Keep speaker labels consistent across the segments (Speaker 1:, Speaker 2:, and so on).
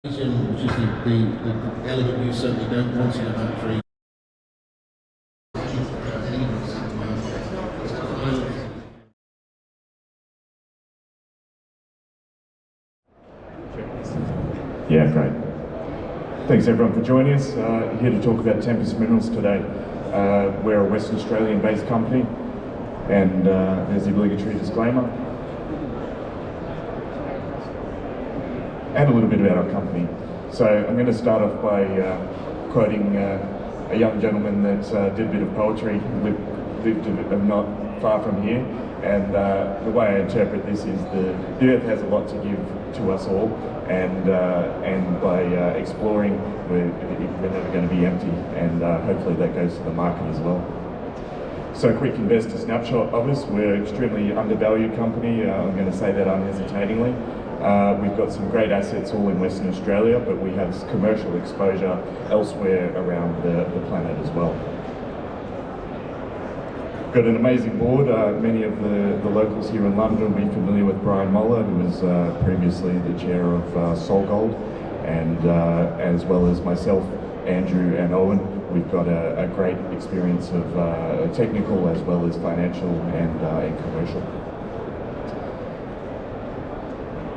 Speaker 1: Which is the element you certainly don't want in a battery.
Speaker 2: Yeah, great. Thanks everyone for joining us. Here to talk about Tempest Minerals today. We're a Western Australian based company, and there's the obligatory disclaimer. And a little bit about our company. So I'm going to start off by quoting a young gentleman that did a bit of poetry, lived not far from here. And the way I interpret this is the earth has a lot to give to us all, and by exploring, we're never going to be empty, and hopefully that goes to the market as well. So a quick investor snapshot of us. We're an extremely undervalued company. I'm going to say that unhesitatingly. We've got some great assets all in Western Australia, but we have commercial exposure elsewhere around the planet as well. Got an amazing board. Many of the locals here in London will be familiar with Brian Moller, who was previously the chair of SolGold, and as well as myself, Andrew and Owen. We've got a great experience of technical as well as financial and commercial.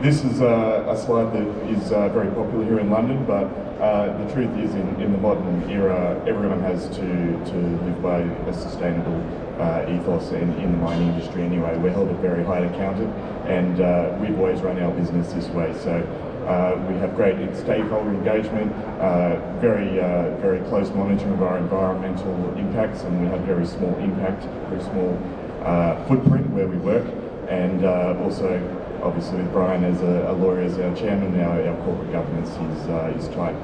Speaker 2: This is a slide that is very popular here in London, but the truth is in the modern era, everyone has to live by a sustainable ethos in the mining industry anyway. We're held at very high accounted, and we've always run our business this way. So we have great stakeholder engagement, very close monitoring of our environmental impacts, and we have very small impact, very small footprint where we work, and also obviously with Brian as a lawyer as our chairman, our corporate governance is tight.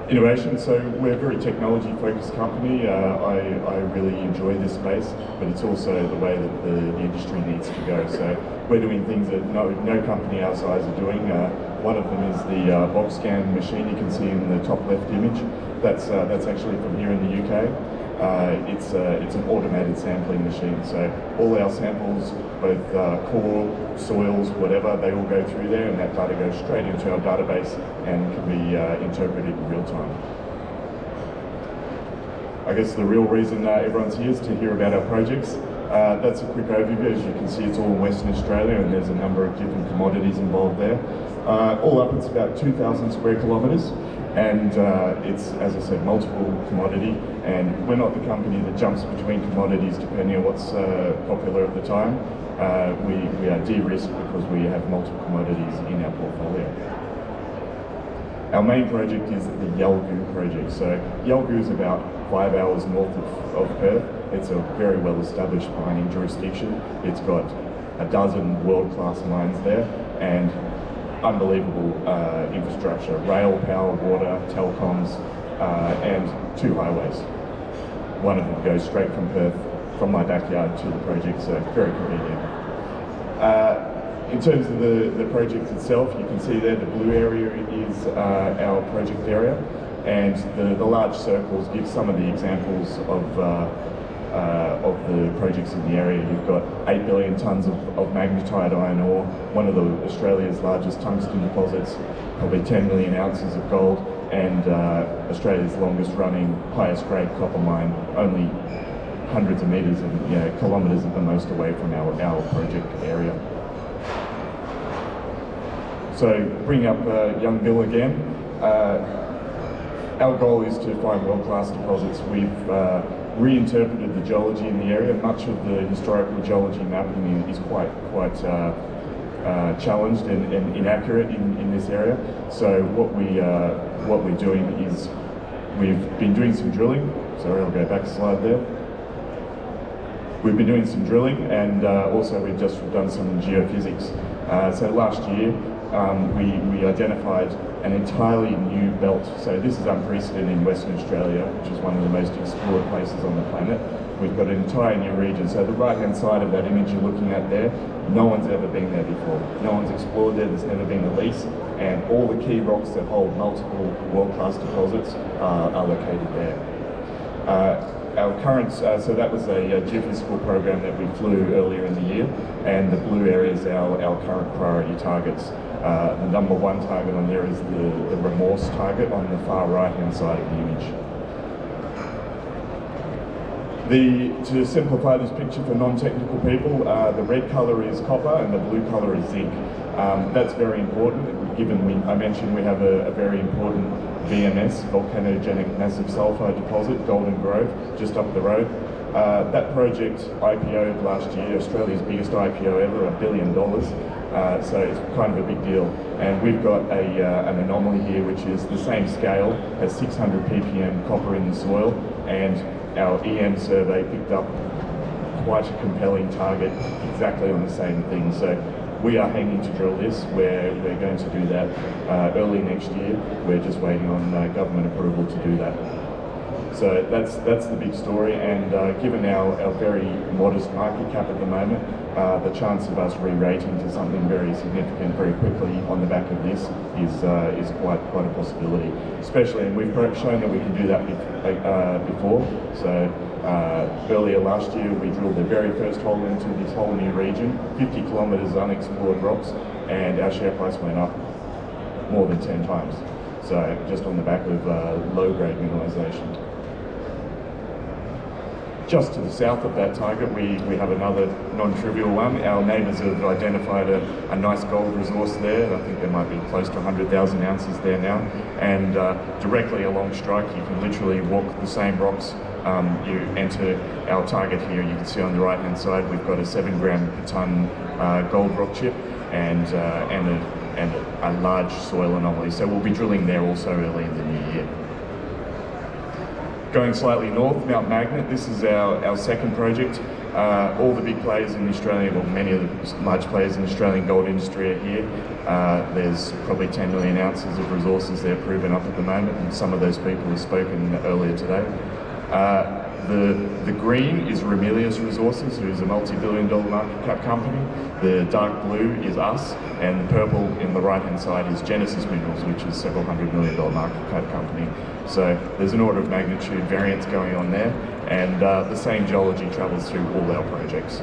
Speaker 2: Innovation, so we're a very technology focused company. I really enjoy this space, but it's also the way that the industry needs to go. So we're doing things that no company our size are doing. One of them is the box scan machine you can see in the top left image. That's actually from here in the UK. It's an automated sampling machine, so all our samples, both core, soils, whatever, they all go through there, and that data goes straight into our database and can be interpreted in real time. I guess the real reason everyone's here is to hear about our projects. That's a quick overview. As you can see, it's all in Western Australia, and there's a number of different commodities involved there. All up, it's about 2,000 square kilometres. And it's, as I said, multiple commodity, and we're not the company that jumps between commodities depending on what's popular at the time. We are de-risked because we have multiple commodities in our portfolio. Our main project is the Yalgoo project. So Yalgoo is about 5 hours north of Perth. It's a very well established mining jurisdiction. It's got a dozen world-class mines there, and unbelievable infrastructure, rail, power, water, telecoms, and 2 highways. One of them goes straight from Perth, from my backyard to the project, so very convenient. In terms of the project itself, you can see there the blue area is our project area, and the large circles give some of the examples of the projects in the area. You've got 8 billion tonnes of magnetite iron ore, one of Australia's largest tungsten deposits, probably 10 million ounces of gold, and Australia's longest running, highest grade copper mine, only hundreds of metres and kilometres at the most away from our project area. So bring up young Bill again. Our goal is to find world-class deposits. We've reinterpreted the geology in the area. Much of the historical geology mapping is quite challenged and inaccurate in this area. So what we're doing is we've been doing some drilling. Sorry, I'll go back a slide there. We've been doing some drilling, and also we've just done some geophysics. So last year we identified an entirely new belt. So this is unprecedented in Western Australia, which is one of the most explored places on the planet. We've got an entire new region. So the right-hand side of that image you're looking at there, no one's ever been there before. No one's explored there, there's never been a lease, and all the key rocks that hold multiple world-class deposits are located there. Our current, so that was a geophysical program that we flew earlier in the year, and the blue area is our current priority targets. The number one target on there is the remorse target on the far right-hand side of the image. To simplify this picture for non-technical people, the red colour is copper and the blue colour is zinc. That's very important, given I mentioned we have a very important VMS, volcanogenic massive sulphide deposit, Golden Grove, just up the road. That project IPO'd last year, Australia's biggest IPO ever, $1 billion. So it's kind of a big deal. And we've got an anomaly here, which is the same scale, has 600 ppm copper in the soil, and our EM survey picked up quite a compelling target exactly on the same thing. So we are aiming to drill this. We're going to do that early next year. We're just waiting on government approval to do that. So that's the big story, and given our very modest market cap at the moment, the chance of us re-rating to something very significant very quickly on the back of this is quite a possibility. Especially, and we've shown that we can do that before. So earlier last year we drilled the very first hole into this whole new region, 50 kilometres unexplored rocks, and our share price went up more than 10 times. So just on the back of low-grade mineralisation. Just to the south of that target, we have another non-trivial one. Our neighbours have identified a nice gold resource there. I think there might be close to 100,000 ounces there now. And directly along strike, you can literally walk the same rocks. You enter our target here. You can see on the right-hand side, we've got a 7 gram per tonne gold rock chip and a large soil anomaly. So we'll be drilling there also early in the new year. Going slightly north, Mount Magnet, this is our second project. All the big players in Australia, well, many of the large players in the Australian gold industry are here. There's probably 10 million ounces of resources there proven up at the moment, and some of those people have spoken earlier today. The green is Ramelius Resources, who's a multi-billion-dollar market cap company. The dark blue is us, and the purple in the right-hand side is Genesis Minerals, which is several $100 million market cap company. So there's an order of magnitude variance going on there, and the same geology travels through all our projects.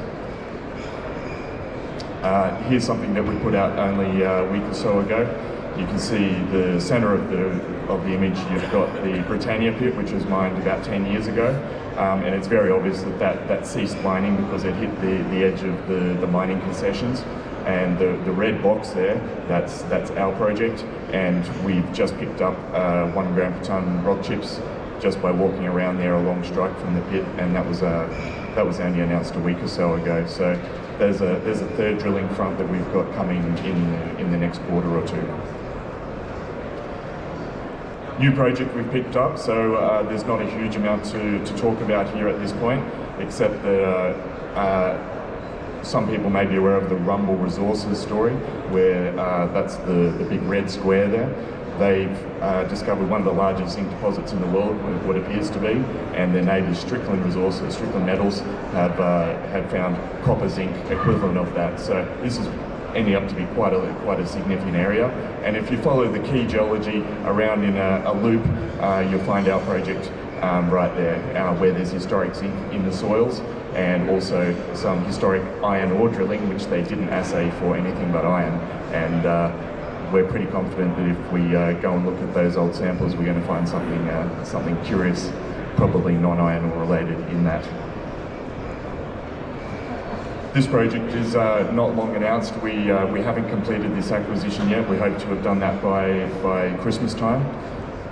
Speaker 2: Here's something that we put out only a week or so ago. You can see the centre of the image, you've got the Britannia pit, which was mined about 10 years ago, and it's very obvious that ceased mining because it hit the edge of the mining concessions. And the red box there, that's our project, and we've just picked up 1 gram per tonne rock chips just by walking around there along strike from the pit, and that was only announced a week or so ago. So there's a third drilling front that we've got coming in the next quarter or two. New project we've picked up, so there's not a huge amount to talk about here at this point, except that some people may be aware of the Rumble Resources story, where that's the big red square there. They've discovered one of the largest zinc deposits in the world, what appears to be, and their neighbours Strickland Resources, Strickland Metals, have found copper zinc equivalent of that. So this is ending up to be quite a significant area. And if you follow the key geology around in a loop, you'll find our project right there, where there's historic zinc in the soils, and also some historic iron ore drilling, which they didn't assay for anything but iron. And we're pretty confident that if we go and look at those old samples, we're going to find something curious, probably non-iron ore related in that. This project is not long announced. We haven't completed this acquisition yet. We hope to have done that by Christmas time.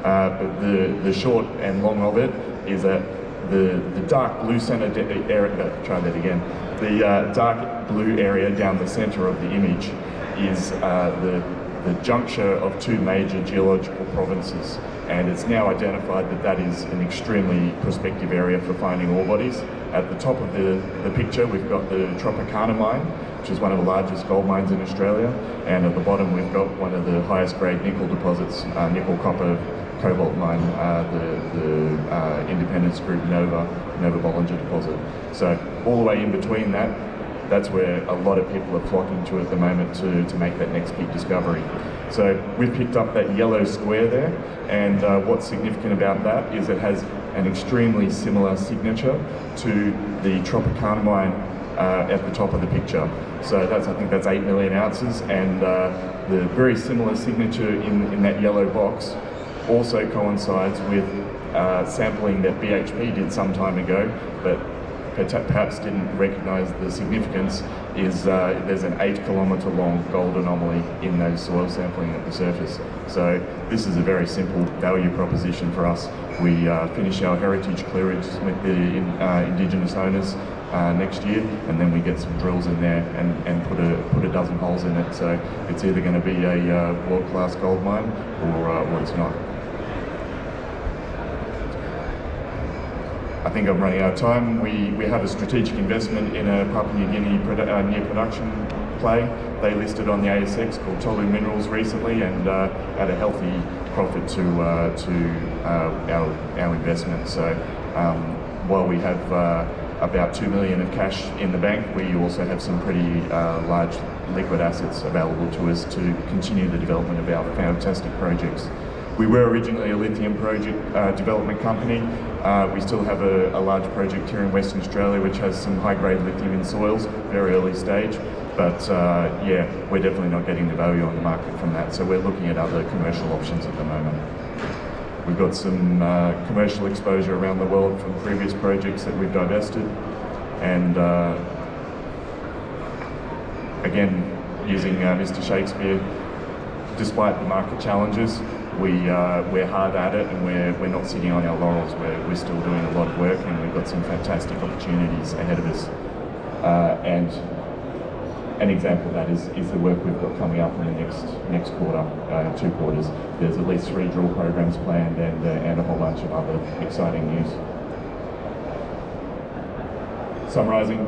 Speaker 2: But the short and long of it is that the dark blue center area, try that again. The dark blue area down the center of the image is the juncture of two major geological provinces, and it's now identified that is an extremely prospective area for finding ore bodies. At the top of the picture, we've got the Tropicana mine, which is one of the largest gold mines in Australia, and at the bottom we've got one of the highest grade nickel deposits, nickel copper cobalt mine, the Independence Group Nova Bollinger deposit. So all the way in between that's where a lot of people are flocking to at the moment to make that next big discovery. So we've picked up that yellow square there, and what's significant about that is it has an extremely similar signature to the Tropicana mine at the top of the picture. So I think that's 8 million ounces, and the very similar signature in that yellow box also coincides with sampling that BHP did some time ago, but perhaps didn't recognise the significance, is there's an 8-kilometre long gold anomaly in those soil sampling at the surface. So this is a very simple value proposition for us. We finish our heritage clearance with the Indigenous owners next year, and then we get some drills in there and put a dozen holes in it. So it's either going to be a world-class gold mine or it's not. I think I'm running out of time. We have a strategic investment in a Papua New Guinea near production play. They listed on the ASX called Tolu Minerals recently, and had a healthy profit to our investment. So while we have about 2 million of cash in the bank, we also have some pretty large liquid assets available to us to continue the development of our fantastic projects. We were originally a lithium project development company. We still have a large project here in Western Australia which has some high-grade lithium in soils, very early stage, but yeah, we're definitely not getting the value on the market from that, so we're looking at other commercial options at the moment. We've got some commercial exposure around the world from previous projects that we've divested, and again, using Mr. Shakespeare, despite the market challenges, we're hard at it, and we're not sitting on our laurels. We're still doing a lot of work, and we've got some fantastic opportunities ahead of us. And an example of that is the work we've got coming up in the next quarter, 2 quarters. There's at least 3 drill programs planned, and a whole bunch of other exciting news. Summarising,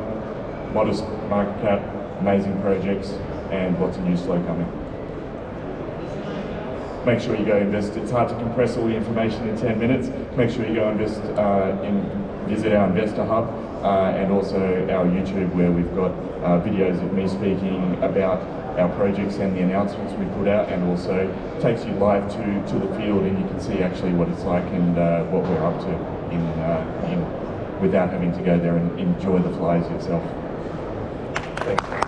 Speaker 2: modest market cap, amazing projects, and lots of news flow coming. Make sure you go invest. It's hard to compress all the information in 10 minutes. Make sure you go invest visit our investor hub and also our YouTube, where we've got videos of me speaking about our projects and the announcements we put out, and also takes you live to the field, and you can see actually what it's like and what we're up to without having to go there and enjoy the flies yourself. Thanks.